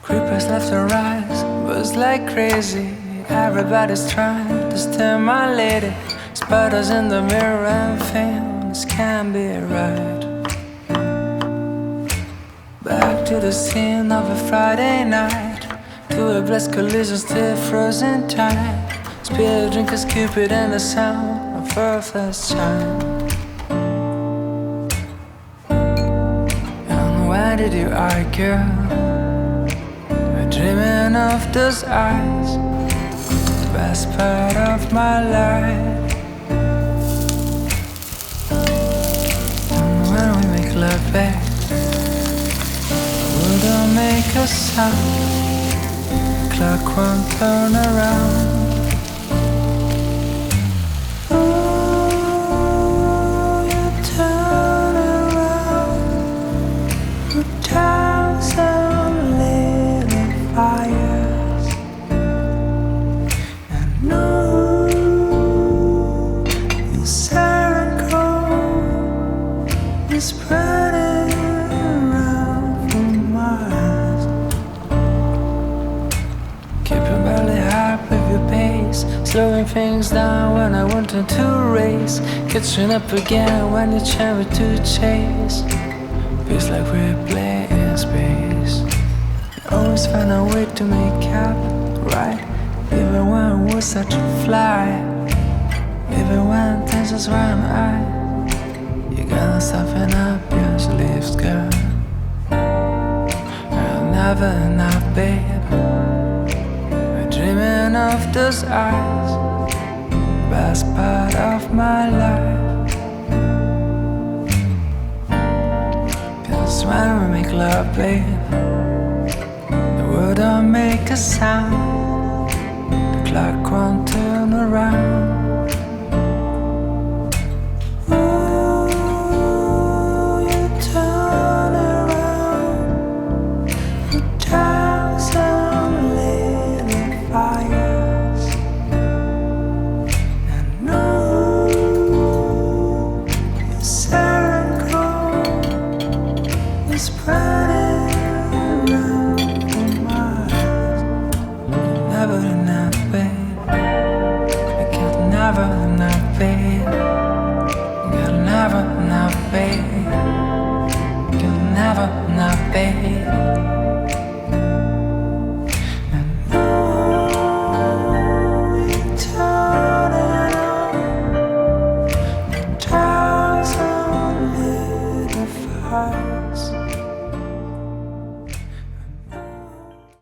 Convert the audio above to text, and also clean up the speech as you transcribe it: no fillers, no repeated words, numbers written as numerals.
Creepers left and right, buzz like crazy. Everybody's trying to steal my lady. Spiders in the mirror and things can't be right. Back to the scene of a Friday night, to a blessed collision still frozen tight. Spill drinkers, Cupid and the sound of her first chime. And why did you argue? We're dreaming of those eyes, the best part of my life. And when we make love back, wouldn't make a sound. The clock won't turn around. Slowing things down when I wanted to race, catching up again when you try to chase. Feels like we're playing space. We always find a way to make up, right? Even when we're such a fly, even when things just run high. You gotta soften up your sleeves, girl. You're never enough, babe. Dreaming of those eyes, best part of my life. 'Cause when we make love, babe, the world don't make a sound. The clock won't turn around. House.